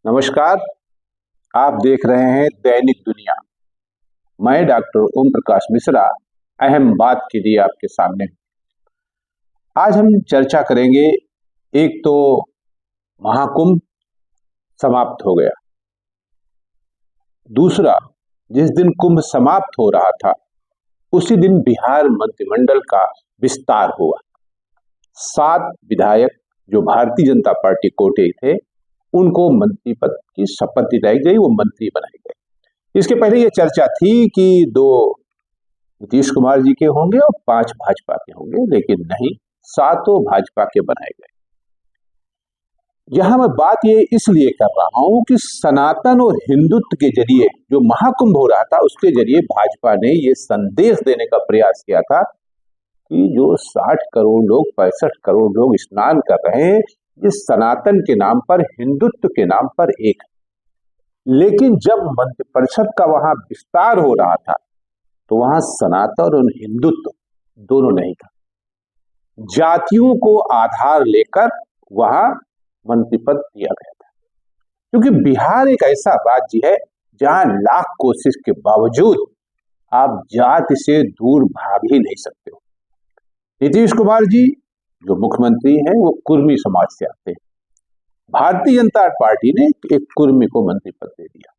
नमस्कार। आप देख रहे हैं दैनिक दुनिया। मैं डॉक्टर ओम प्रकाश मिश्रा अहम बात के लिए आपके सामने हूं। आज हम चर्चा करेंगे। एक तो महाकुंभ समाप्त हो गया। दूसरा, जिस दिन कुंभ समाप्त हो रहा था उसी दिन बिहार मंत्रिमंडल का विस्तार हुआ। 7 विधायक जो भारतीय जनता पार्टी कोटे थे उनको मंत्री पद की शपथ दिलाई गई, वो मंत्री बनाए गए। इसके पहले ये चर्चा थी कि 2 नीतीश कुमार जी के होंगे और 5 भाजपा के होंगे, लेकिन नहीं, 7 भाजपा के बनाए गए। यहां मैं बात ये इसलिए कर रहा हूं कि सनातन और हिंदुत्व के जरिए जो महाकुंभ हो रहा था उसके जरिए भाजपा ने ये संदेश देने का प्रयास किया था कि जो 60 करोड़ लोग 65 करोड़ लोग स्नान कर रहे हैं ये सनातन के नाम पर, हिंदुत्व के नाम पर एक। लेकिन जब मंत्रिपरिषद का वहां विस्तार हो रहा था तो वहां सनातन और हिंदुत्व दोनों नहीं था। जातियों को आधार लेकर वहां मंत्रिपद दिया गया था, क्योंकि बिहार एक ऐसा राज्य है जहां लाख कोशिश के बावजूद आप जाति से दूर भाग ही नहीं सकते हो। नीतीश कुमार जी जो मुख्यमंत्री हैं वो कुर्मी समाज से आते हैं। भारतीय जनता पार्टी ने एक कुर्मी को मंत्री पद दे दिया,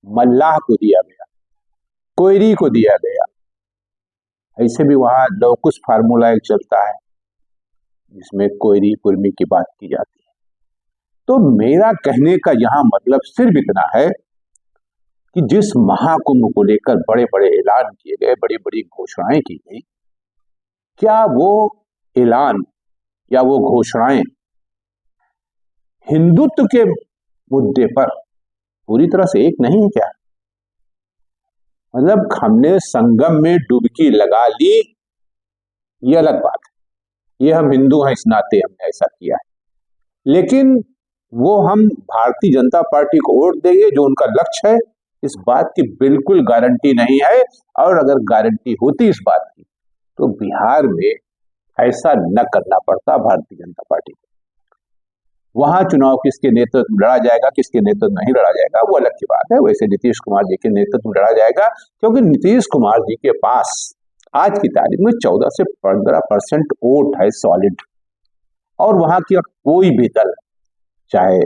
मल्लाह को दिया गया, कोयरी को दिया गया। ऐसे भी वहां लौकुश फार्मूला एक चलता है जिसमें कोयरी कुर्मी की बात की जाती है। तो मेरा कहने का यहां मतलब सिर्फ इतना है कि जिस महाकुंभ को लेकर बड़े बड़े ऐलान किए गए, बड़ी बड़ी घोषणाएं की गई, क्या वो ऐलान या वो घोषणाएं हिंदुत्व के मुद्दे पर पूरी तरह से एक नहीं है क्या? मतलब हमने संगम में डुबकी लगा ली, ये अलग बात है, ये हम हिंदू हैं इस नाते हमने ऐसा किया है। लेकिन वो हम भारतीय जनता पार्टी को वोट देंगे जो उनका लक्ष्य है, इस बात की बिल्कुल गारंटी नहीं है। और अगर गारंटी होती इस बात की तो बिहार में ऐसा न करना पड़ता भारतीय जनता पार्टी को। वहां चुनाव किसके नेतृत्व में लड़ा जाएगा, किसके नेतृत्व नहीं लड़ा जाएगा, वो अलग की बात है। वैसे नीतीश कुमार जी के नेतृत्व में लड़ा जाएगा, क्योंकि नीतीश कुमार जी के पास आज की तारीख में 14 से 15% वोट है सॉलिड। और वहां की कोई भी दल, चाहे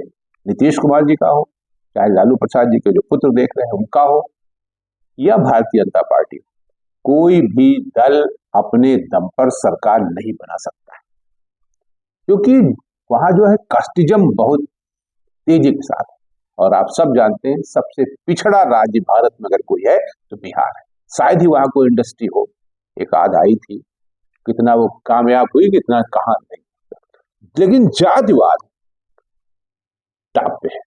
नीतीश कुमार जी का हो, चाहे लालू प्रसाद जी के जो पुत्र देख रहे हैं उनका हो, या भारतीय जनता पार्टी, कोई भी दल अपने दम पर सरकार नहीं बना सकता, क्योंकि वहां जो है कास्टिज्म बहुत तेजी के साथ है। और आप सब जानते हैं सबसे पिछड़ा राज्य भारत में अगर कोई है तो बिहार है। शायद ही वहां कोई इंडस्ट्री हो, एक आध आई थी, कितना वो कामयाब हुई कितना कहां नहीं, लेकिन जातिवाद टॉप पे है।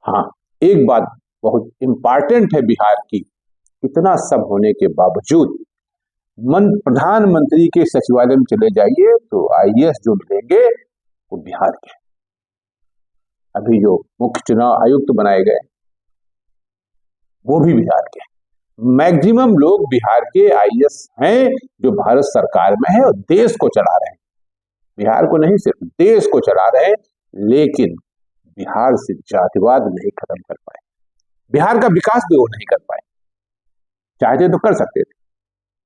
हाँ, एक बात बहुत इंपॉर्टेंट है बिहार की, इतना सब होने के बावजूद प्रधानमंत्री के सचिवालय में चले जाइए तो आईएएस जो मिलेंगे वो बिहार के। अभी जो मुख्य चुनाव आयुक्त बनाए गए वो भी बिहार के। मैक्सिमम लोग बिहार के आईएएस हैं जो भारत सरकार में है और देश को चला रहे हैं। बिहार को नहीं, सिर्फ देश को चला रहे हैं। लेकिन बिहार से जातिवाद नहीं खत्म कर पाए, बिहार का विकास भी वो नहीं कर पाए। चाहते तो कर सकते थे।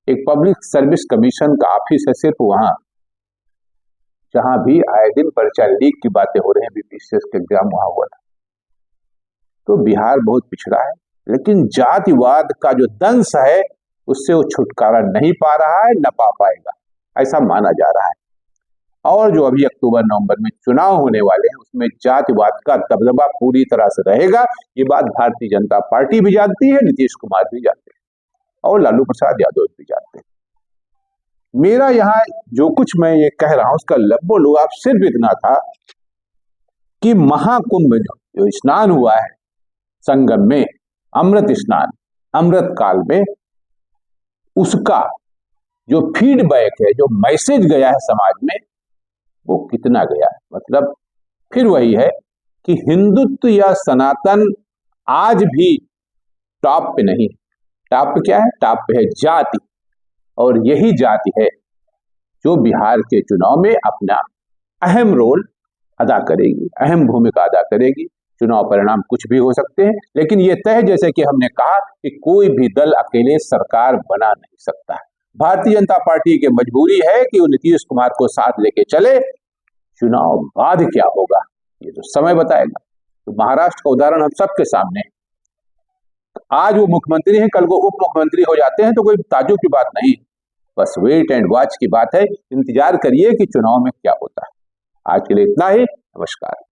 एक पब्लिक सर्विस कमीशन का ऑफिस है सिर्फ वहां, जहां भी आए दिन परीक्षा लीक की बातें हो रही हैं, बीपीएससी के एग्जाम वहां हुआ था। तो बिहार बहुत पिछड़ा है, लेकिन जातिवाद का जो दंश है उससे वो छुटकारा नहीं पा रहा है, न पा पाएगा, ऐसा माना जा रहा है। और जो अभी अक्टूबर नवंबर में चुनाव होने वाले हैं उसमें जातिवाद का दबदबा पूरी तरह से रहेगा। ये बात भारतीय जनता पार्टी भी जानती है, नीतीश कुमार भी जानते हैं और लालू प्रसाद यादव भी जानते हैं। मेरा यहाँ जो कुछ मैं ये कह रहा हूं उसका बोलूं आप सिर्फ इतना था कि महाकुंभ जो स्नान हुआ है संगम में, अमृत स्नान, अमृत काल में, उसका जो फीडबैक है, जो मैसेज गया है समाज में, वो कितना गया है। मतलब फिर वही है कि हिंदुत्व या सनातन आज भी टॉप पे नहीं। टॉप पे क्या है? टॉप पे है जाति, और यही जाति है जो बिहार के चुनाव में अपना अहम रोल अदा करेगी, अहम भूमिका अदा करेगी। चुनाव परिणाम कुछ भी हो सकते हैं, लेकिन ये तय, जैसे कि हमने कहा, कि कोई भी दल अकेले सरकार बना नहीं सकता। भारतीय जनता पार्टी की मजबूरी है कि वो नीतीश कुमार को साथ लेके चले। चुनाव बाद क्या होगा ये तो समय बताएगा। तो महाराष्ट्र का उदाहरण हम सबके सामने है। आज वो मुख्यमंत्री हैं, कल वो उप मुख्यमंत्री हो जाते हैं, तो कोई ताज्जुब की बात नहीं, बस वेट एंड वॉच की बात है। इंतजार करिए कि चुनाव में क्या होता है। आज के लिए इतना ही। नमस्कार।